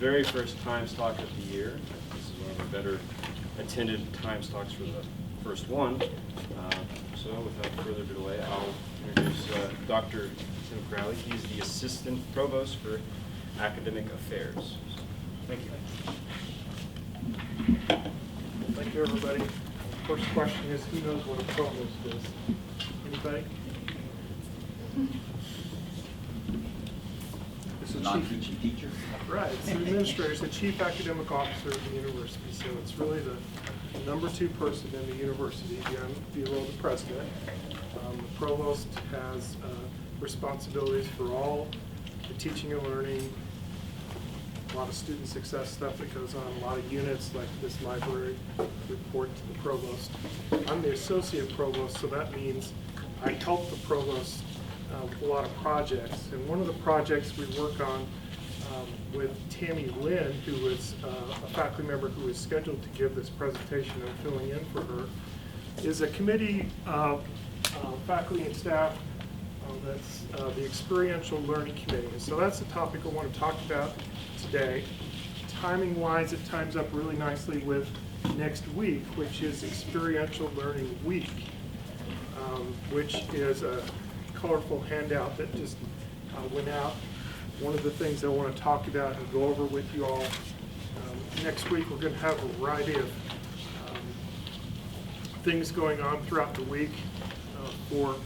very first Times Talk of the year. This is one of the better attended Times Talks for the first one. So without further delay, I'll introduce Dr. Tim Crowley. He's the Assistant Provost for Academic Affairs. Thank you. Thank you, everybody. First question is, who knows what a provost is? Anybody? It's a non-teaching teacher. Right, it's an administrator, it's the chief academic officer of the university, so it's really the number 2 person in the university below the president. The provost has responsibilities for all the teaching and learning, a lot of student success stuff that goes on, a lot of units like this library report to the provost. I'm the associate provost, so that means I help the provost with a lot of projects. And one of the projects we work on with Tammy Lynn, who is a faculty member who is scheduled to give this presentation and filling in for her, is a committee of faculty and staff that's the Experiential Learning Committee. And so that's the topic I want to talk about today. Timing-wise, it times up really nicely with next week, which is Experiential Learning Week, which is a colorful handout that just went out. One of the things I want to talk about and go over with you all, next week we're going to have a variety of things going on throughout the week for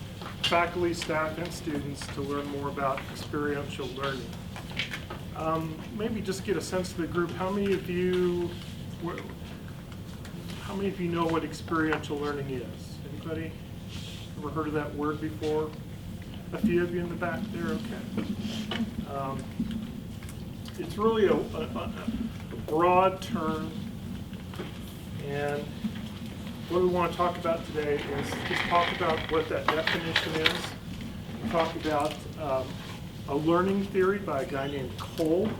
faculty, staff, and students to learn more about experiential learning. Maybe just get a sense of the group. How many of you know what experiential learning is? Anybody ever heard of that word before? A few of you in the back there, okay. It's really a broad term, and what we want to talk about today is just talk about what that definition is, talk about a learning theory by a guy named Kolb.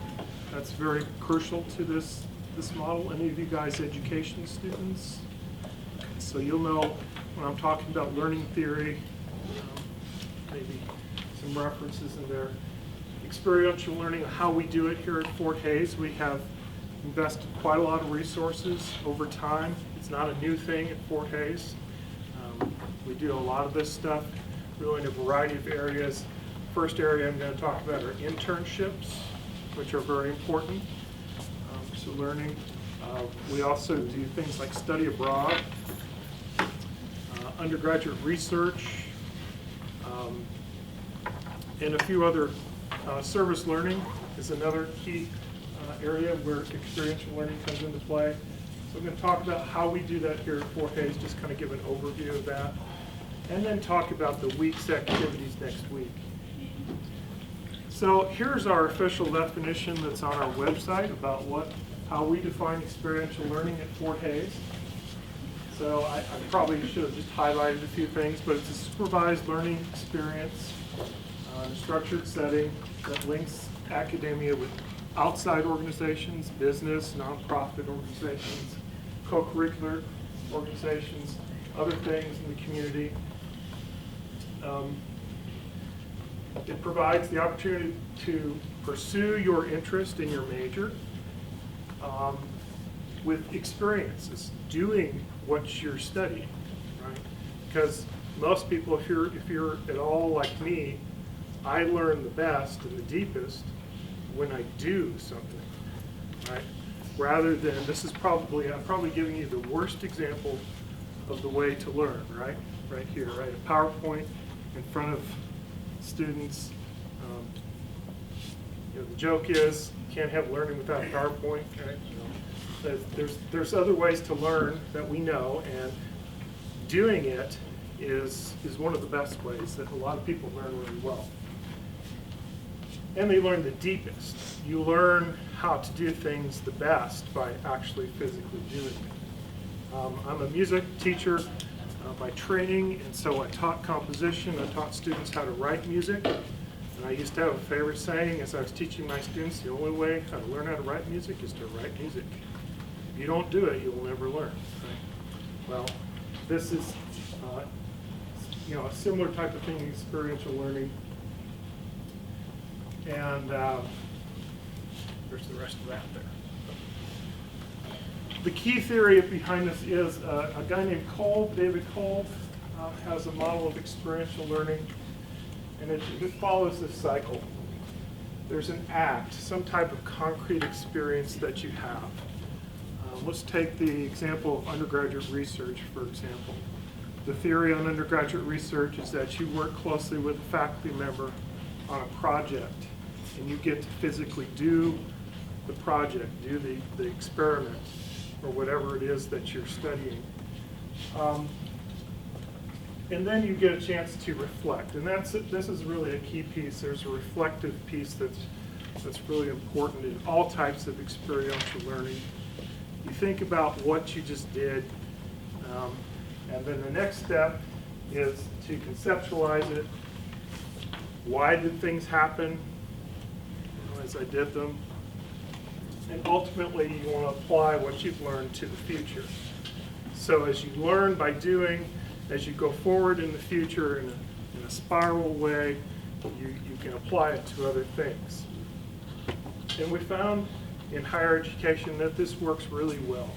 That's very crucial to this model. Any of you guys education students? Okay, so you'll know when I'm talking about learning theory, maybe some references in there. Experiential learning, how we do it here at Fort Hays. We have invested quite a lot of resources over time. It's not a new thing at Fort Hays. We do a lot of this stuff really in a variety of areas. First area I'm going to talk about are internships, which are very important to learning. We also do things like study abroad, undergraduate research, and a few other service learning is another key area where experiential learning comes into play. So I'm going to talk about how we do that here at Fort Hays, just kind of give an overview of that, and then talk about the week's activities next week. So here's our official definition that's on our website about how we define experiential learning at Fort Hays. So I probably should have just highlighted a few things, but it's a supervised learning experience in a structured setting that links academia with outside organizations, business, nonprofit organizations, co-curricular organizations, other things in the community. It provides the opportunity to pursue your interest in your major with experiences, doing what you're studying, right? Because most people, if you're at all like me, I learn the best and the deepest when I do something, right? Rather than, I'm probably giving you the worst example of the way to learn, right? Right here, right? A PowerPoint in front of students. The joke is, you can't have learning without a PowerPoint, right? There's other ways to learn that we know, and doing it is one of the best ways that a lot of people learn really well. And they learn the deepest. You learn how to do things the best by actually physically doing it. I'm a music teacher by training, and so I taught composition. I taught students how to write music. And I used to have a favorite saying as I was teaching my students, the only way how to learn how to write music is to write music. If you don't do it, you will never learn. Right? Well, this is a similar type of thing, experiential learning. And there's the rest of that there. The key theory behind this is a guy named Kolb, David Kolb, has a model of experiential learning, and it follows this cycle. There's an act, some type of concrete experience that you have. Let's take the example of undergraduate research, for example. The theory on undergraduate research is that you work closely with a faculty member on a project, and you get to physically do the project, do the experiment, or whatever it is that you're studying. And then you get a chance to reflect, and this is really a key piece. There's a reflective piece that's really important in all types of experiential learning. You think about what you just did, and then the next step is to conceptualize it. Why did things happen as I did them? And ultimately, you want to apply what you've learned to the future. So as you learn by doing, as you go forward in the future in a spiral way, you can apply it to other things. And we found in higher education that this works really well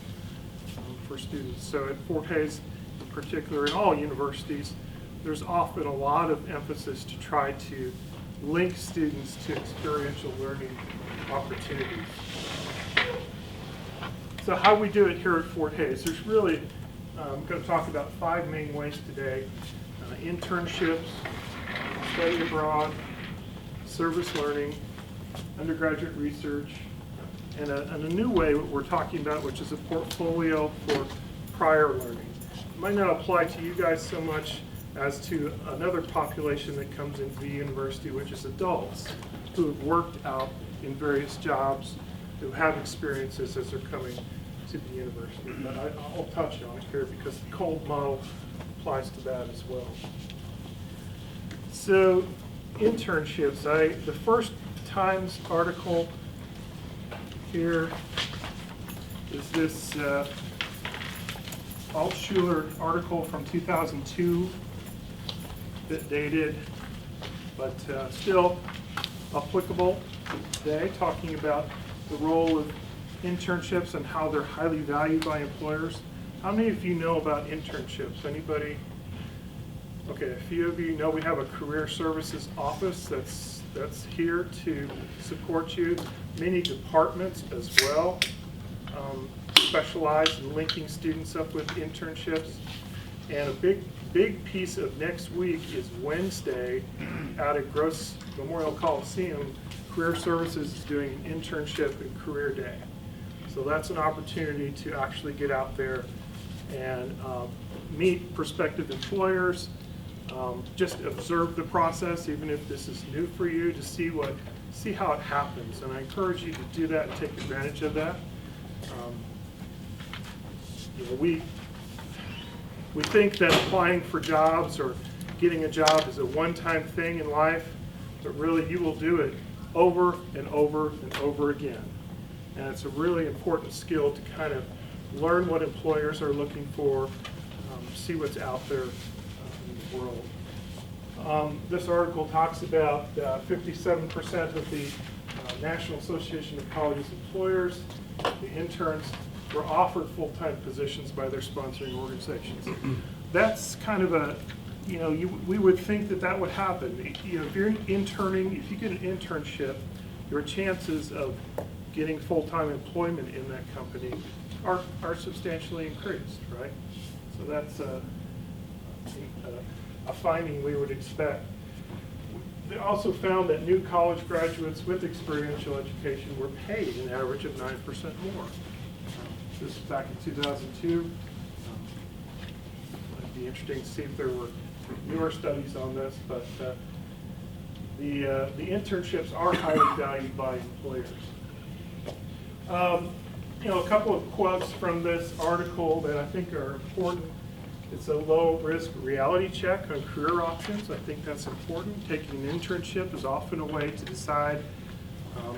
for students. So at Fort Hays in particular, in all universities, there's often a lot of emphasis to try to link students to experiential learning opportunities. So how we do it here at Fort Hays, there's really, I'm going to talk about 5 main ways today. Internships, study abroad, service learning, undergraduate research, and a new way we're talking about, which is a portfolio for prior learning. It might not apply to you guys so much as to another population that comes into the university, which is adults who have worked out in various jobs, who have experiences as they're coming to the university. But I'll touch on it here because the Kolb model applies to that as well. So internships, the first Times article here is this Altschuler article from 2002, bit dated, but still applicable today, talking about the role of internships and how they're highly valued by employers. How many of you know about internships? Anybody? Okay, a few of you know we have a career services office that's here to support you. Many departments as well specialize in linking students up with internships. And a big piece of next week is Wednesday out at Gross Memorial Coliseum. Career Services is doing an internship and career day. So that's an opportunity to actually get out there and meet prospective employers, just observe the process, even if this is new for you, to see how it happens. And I encourage you to do that and take advantage of that. We think that applying for jobs or getting a job is a one-time thing in life, but really you will do it over and over and over again. And it's a really important skill to kind of learn what employers are looking for, see what's out there in the world. This article talks about 57% of the National Association of Colleges Employers, the interns, were offered full-time positions by their sponsoring organizations. That's kind of a, we would think that would happen. If you're interning, if you get an internship, your chances of getting full-time employment in that company are substantially increased, right? So that's a finding we would expect. They also found that new college graduates with experiential education were paid an average of 9% more. This is back in 2002. It'd be interesting to see if there were newer studies on this, but the internships are highly valued by employers. A couple of quotes from this article that I think are important. It's a low-risk reality check on career options. I think that's important. Taking an internship is often a way to decide,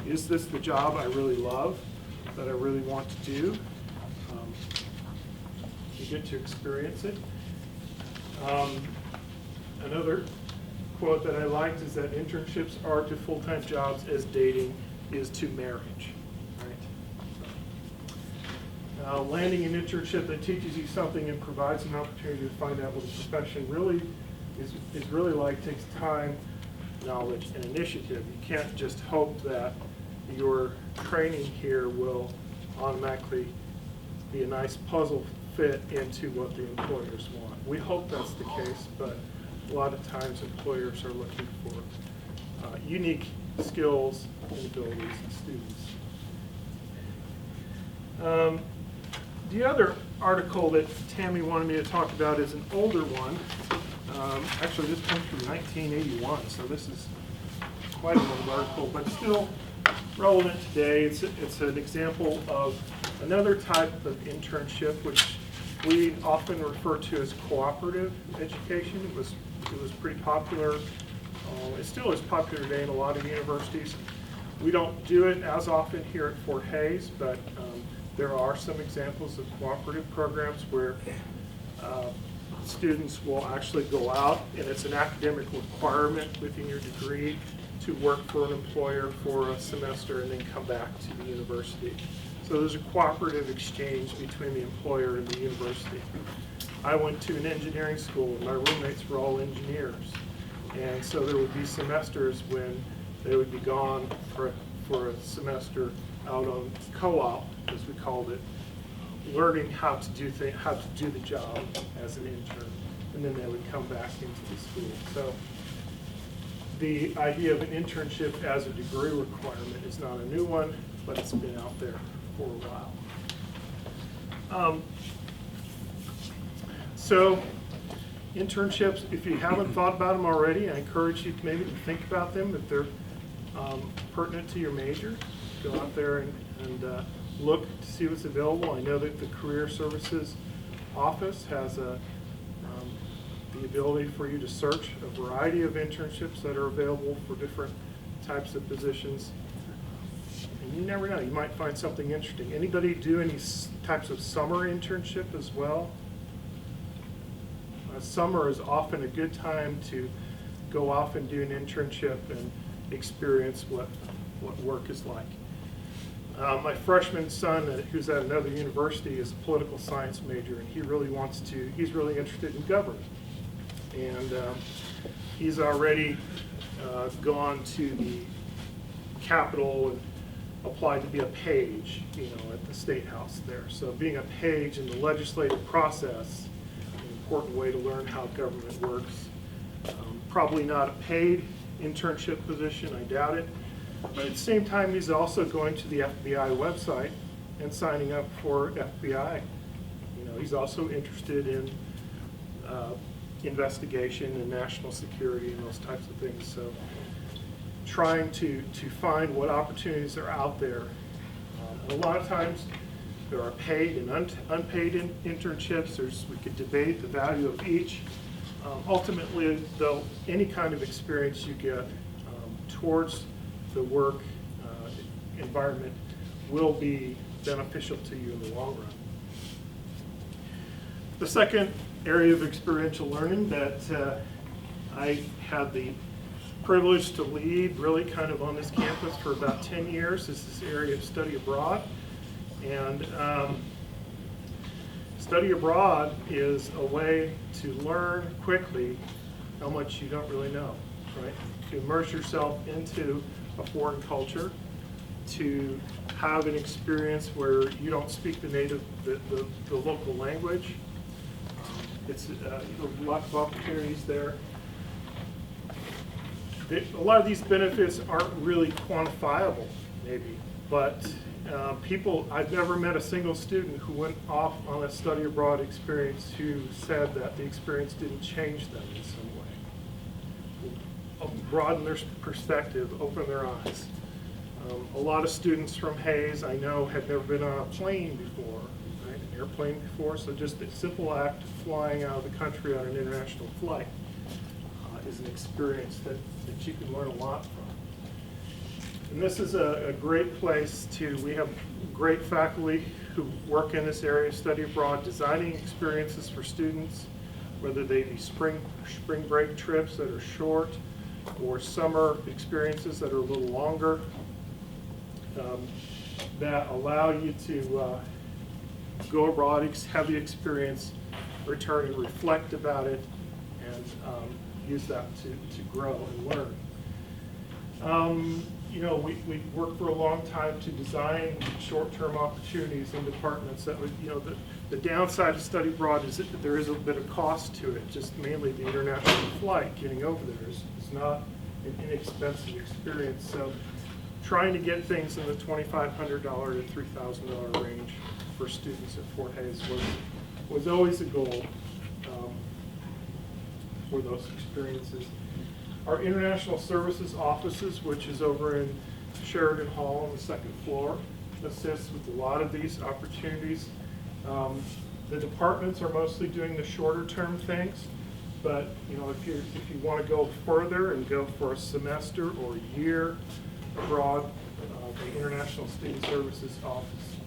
is this the job I really love, that I really want to do? You get to experience it. Another quote that I liked is that internships are to full-time jobs as dating is to marriage. Landing an internship that teaches you something and provides an opportunity to find out what the profession really is really like takes time, knowledge, and initiative. You can't just hope that your training here will automatically be a nice puzzle fit into what the employers want. We hope that's the case, but a lot of times employers are looking for unique skills and abilities in students. The other article that Tammy wanted me to talk about is an older one. Actually, this comes from 1981, so this is quite an old article, but still relevant today. It's an example of another type of internship, which we often refer to as cooperative education. It was pretty popular. It still is popular today in a lot of universities. We don't do it as often here at Fort Hays, but there are some examples of cooperative programs where students will actually go out, and it's an academic requirement within your degree to work for an employer for a semester and then come back to the university. So there's a cooperative exchange between the employer and the university. I went to an engineering school, and my roommates were all engineers. And so there would be semesters when they would be gone for a semester out on co-op, as we called it, learning how to do the job as an intern, and then they would come back into the school. So the idea of an internship as a degree requirement is not a new one, but it's been out there for a while. So internships, if you haven't thought about them already, I encourage you maybe to think about them if they're pertinent to your major. Go out there and look to see what's available. I know that the Career Services Office has the ability for you to search a variety of internships that are available for different types of positions. And you never know, you might find something interesting. Anybody do any types of summer internship as well? Summer is often a good time to go off and do an internship and experience what work is like. My freshman son, who's at another university, is a political science major, and he's really interested in government. And he's already gone to the Capitol and applied to be a page, at the State House there. So being a page in the legislative process, an important way to learn how government works. Probably not a paid internship position, I doubt it. But at the same time, he's also going to the FBI website and signing up for FBI. He's also interested in investigation and national security and those types of things. So trying to find what opportunities are out there. A lot of times there are paid and unpaid internships. We could debate the value of each. Ultimately, though, any kind of experience you get towards the work environment will be beneficial to you in the long run. The second area of experiential learning that I had the privilege to lead really kind of on this campus for about 10 years is this area of study abroad. And study abroad is a way to learn quickly how much you don't really know, right? To immerse yourself into a foreign culture, to have an experience where you don't speak the local language. It's lots of opportunities there. A lot of these benefits aren't really quantifiable, maybe, but I've never met a single student who went off on a study abroad experience who said that the experience didn't change them in some way. Broaden their perspective, open their eyes. A lot of students from Hays I know had never been on a plane before, right? An airplane before, so just the simple act of flying out of the country on an international flight is an experience that you can learn a lot from. And this is a great place we have great faculty who work in this area, study abroad, designing experiences for students, whether they be spring break trips that are short or summer experiences that are a little longer, that allow you to go abroad, have the experience, return and reflect about it, and use that to grow and learn. You know, we worked for a long time to design short-term opportunities in departments that would, you know, the downside of study abroad is that there is a bit of cost to it, just mainly the international flight getting over there is not an inexpensive experience. So trying to get things in the $2,500 to $3,000 range for students at Fort Hays was always a goal for those experiences. Our international services offices, which is over in Sheridan Hall on the second floor, assists with a lot of these opportunities. The departments are mostly doing the shorter term things, but you know, if you want to go further and go for a semester or a year abroad, the International Student Services Office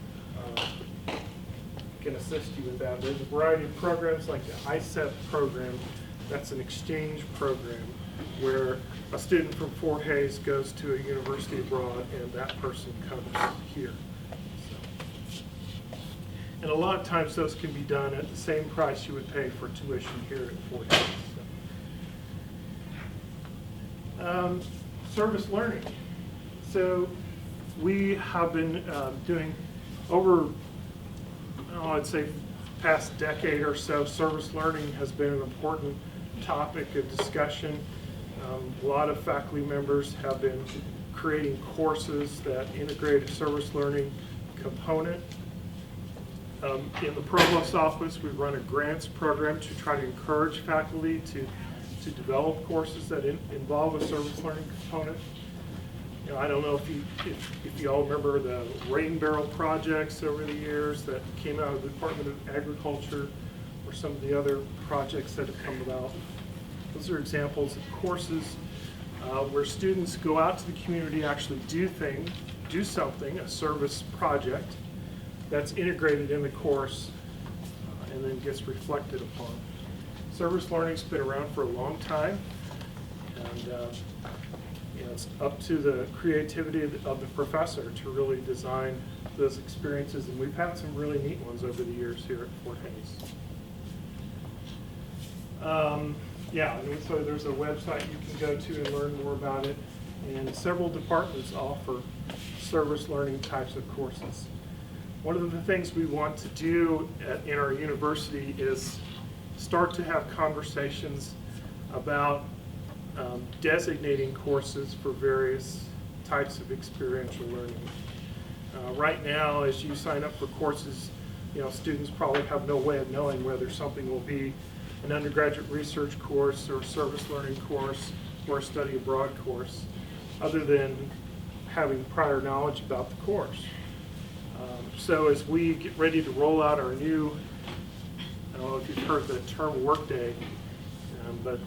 can assist you with that. There's a variety of programs like the ISEP program. That's an exchange program where a student from Fort Hays goes to a university abroad and that person comes here. And a lot of times those can be done at the same price you would pay for tuition here at Fort Hays. Service learning. So we have been doing over, I'd say past decade or so, service learning has been an important topic of discussion. A lot of faculty members have been creating courses that integrate a service learning component. In the Provost office, we run a grants program to try to encourage faculty to develop courses that involve a service learning component. You know, I don't know if you all remember the rain barrel projects over the years that came out of the Department of Agriculture, or some of the other projects that have come about. Those are examples of courses where students go out to the community, actually do something, a service project that's integrated in the course and then gets reflected upon. Service learning's been around for a long time, and you know, it's up to the creativity of the professor to really design those experiences, and we've had some really neat ones over the years here at Fort Hays. Yeah, and so there's a website you can go to and learn more about it, and several departments offer service learning types of courses. One of the things we want to do in our university is start to have conversations about designating courses for various types of experiential learning. Right now, as you sign up for courses, you know, students probably have no way of knowing whether something will be an undergraduate research course or a service learning course or a study abroad course, other than having prior knowledge about the course. So as we get ready to roll out our new, I don't know if you've heard the term Workday, but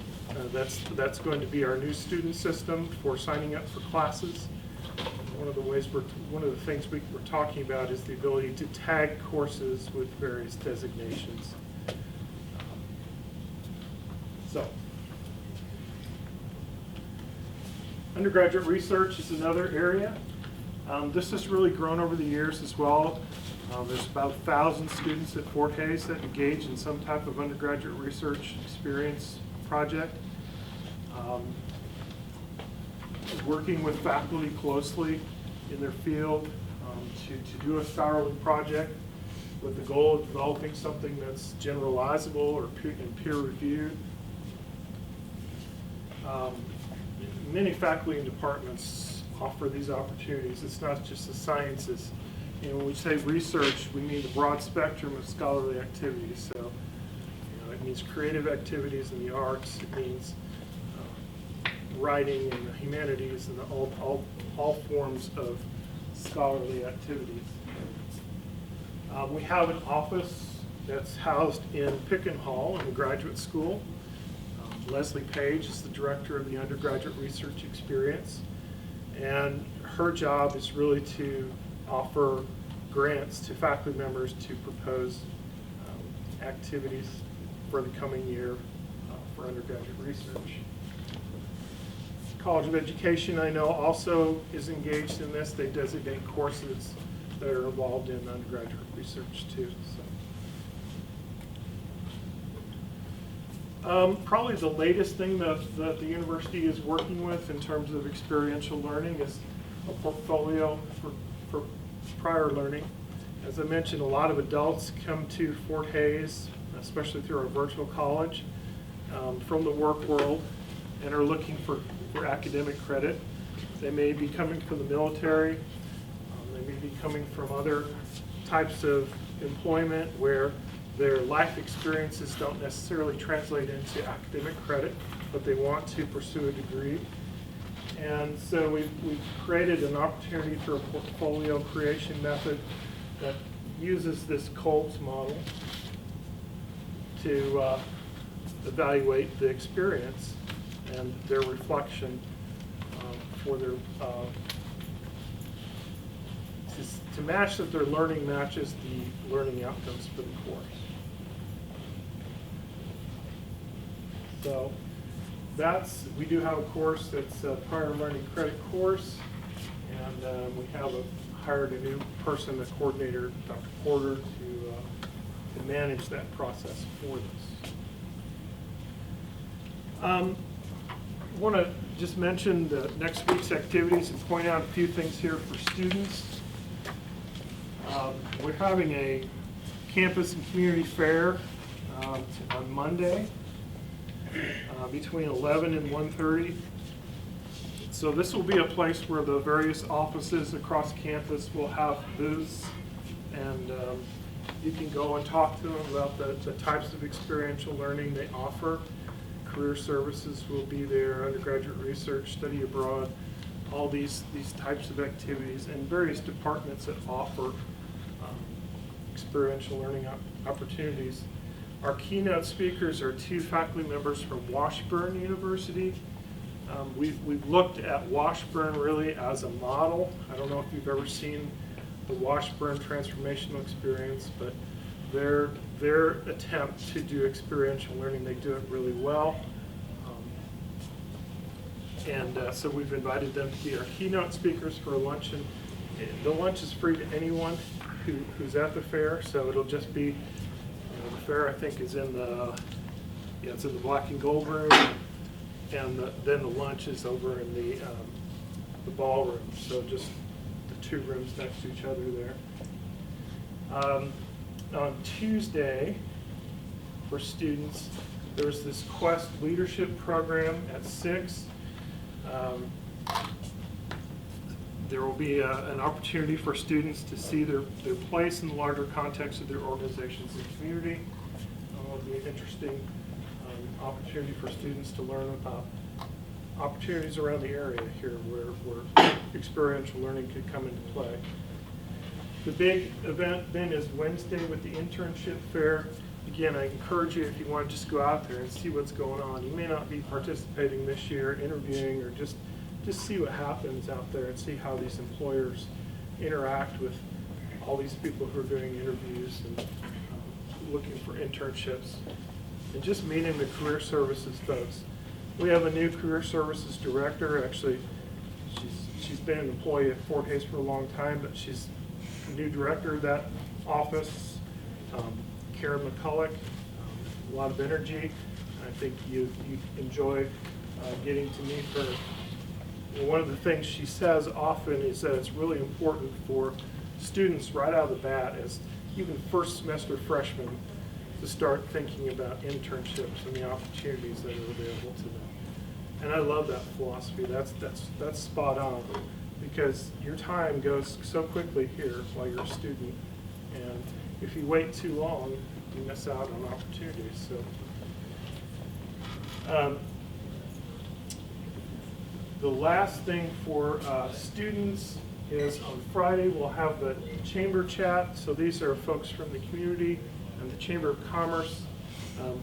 that's going to be our new student system for signing up for classes. One of the things we're talking about is the ability to tag courses with various designations. So, undergraduate research is another area. This has really grown over the years as well. There's about 1,000 students at Fort Hays that engage in some type of undergraduate research experience project. Working with faculty closely in their field to do a scholarly project with the goal of developing something that's generalizable or peer reviewed. Many faculty and departments offer these opportunities. It's not just the sciences. You know, when we say research, we mean the broad spectrum of scholarly activities. So, you know, it means creative activities in the arts. It means writing and the humanities and all forms of scholarly activities. We have an office that's housed in Picken Hall in the graduate school. Leslie Page is the director of the Undergraduate Research Experience, and her job is really to offer grants to faculty members to propose activities for the coming year for undergraduate research. College of Education, I know, also is engaged in this. They designate courses that that are involved in undergraduate research too. So. Probably the latest thing that the university is working with in terms of experiential learning is a portfolio for prior learning. As I mentioned, a lot of adults come to Fort Hays, especially through our virtual college, from the work world and are looking for academic credit. They may be coming from the military. They may be coming from other types of employment where their life experiences don't necessarily translate into academic credit, but they want to pursue a degree. And so we've created an opportunity through a portfolio creation method that uses this Kolb's model to evaluate the experience and their reflection for their to match that their learning matches the learning outcomes for the course. So we do have a course that's a prior learning credit course, and we have hired a new person, a coordinator, Dr. Porter, to manage that process for this. I want to just mention the next week's activities and point out a few things here for students. We're having a campus and community fair on Monday between 11 and 1:30. So this will be a place where the various offices across campus will have booths, and you can go and talk to them about the types of experiential learning they offer. Career services will be there, undergraduate research, study abroad, all these types of activities, and various departments that offer experiential learning opportunities. Our keynote speakers are two faculty members from Washburn University. We've looked at Washburn really as a model. I don't know if you've ever seen the Washburn transformational experience, but their attempt to do experiential learning, they do it really well. So we've invited them to be our keynote speakers for a luncheon. The lunch is free to anyone who's at the fair, so it'll just be, the fair I think is in it's in the black and gold room, and then the lunch is over in the ballroom, so just the two rooms next to each other there. On Tuesday, for students, there's this Quest leadership program at 6. There will be an opportunity for students to see their place in the larger context of their organizations and community. It'll be an interesting opportunity for students to learn about opportunities around the area here where experiential learning could come into play. The big event then is Wednesday with the internship fair. Again, I encourage you, if you want to just go out there and see what's going on. You may not be participating this year, interviewing, or just see what happens out there and see how these employers interact with all these people who are doing interviews and looking for internships, and just meeting the career services folks. We have a new career services director. Actually, she's been an employee at Fort Hays for a long time, but she's the new director of that office, Karen McCulloch. A lot of energy. I think you enjoy getting to meet her. And one of the things she says often is that it's really important for students right out of the bat, as even first semester freshmen, to start thinking about internships and the opportunities that are available to them. And I love that philosophy. That's spot on, because your time goes so quickly here while you're a student, and if you wait too long, you miss out on opportunities. So. The last thing for students is on Friday we'll have the chamber chat. So these are folks from the community and the Chamber of Commerce.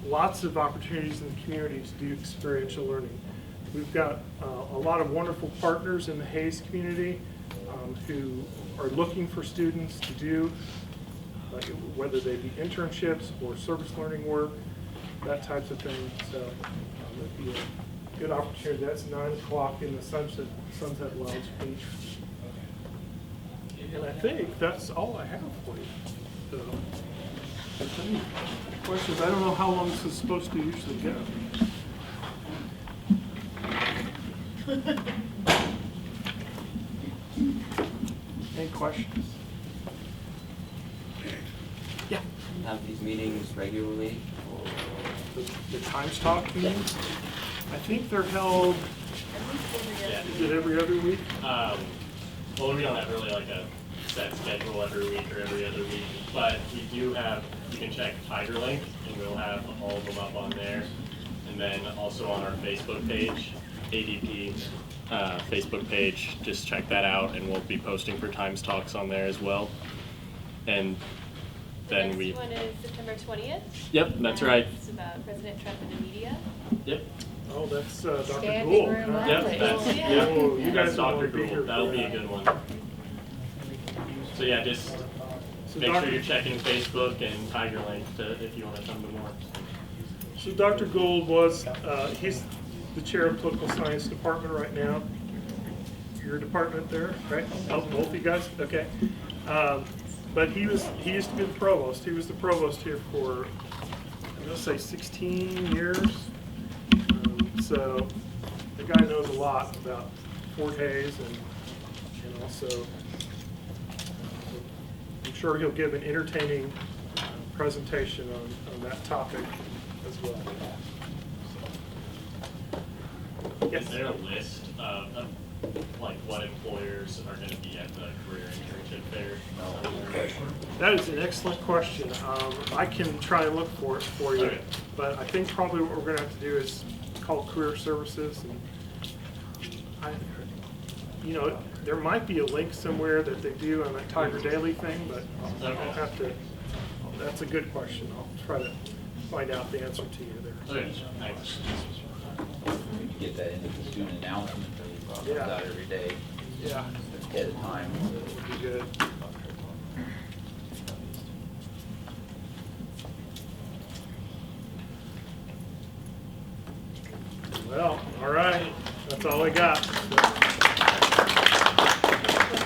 Lots of opportunities in the community to do experiential learning. We've got a lot of wonderful partners in the Hays community who are looking for students to do, whether they be internships or service learning work, that types of thing. So it'd be a good opportunity. That's 9 o'clock in the Sunset Lounge Beach. And I think that's all I have for you. So, if any questions, I don't know how long this is supposed to usually go. Any questions? Yeah. Have these meetings regularly? The Times Talk meetings, I think they're held, is it every other week? Well, we don't have really like a set schedule every week or every other week, but we do have, you can check Tigerlink and we'll have all of them up on there. And then also on our Facebook page, ADP Facebook page, just check that out and we'll be posting for Times Talks on there as well. And then The next one is September 20th. Yep, that's and right. It's about President Trump and the media. Yep. Oh, that's Dr. Standing Gould. room huh? only. Yep, that's, Yeah. yep, Oh, you that's guys will Dr. be here Gould. That'll for be a that. good one. So yeah, just So make Dr. sure you're checking Facebook and Tigerlink if you want to come to more. So Dr. Gould was, he's the chair of political science department right now. Your department there, right? Oh, both of you guys? Okay. But he used to be the provost. He was the provost here for, I'm gonna say 16 years. So the guy knows a lot about Fort Hays and also, I'm sure he'll give an entertaining presentation on that topic as well. Yes. Is there a list of like what employers are going to be at the career internship fair? That is an excellent question. I can try and look for it for you, Okay. but I think probably what we're going to have to do is call career services, and there might be a link somewhere that they do on that Tiger Daily thing, but I'll have to. That's a good question. I'll try to find out the answer to you there. Okay, thanks. We can get that into the student announcement that comes Yeah. out every day Yeah, ahead of time. that would be good. Well, all right. That's all I got.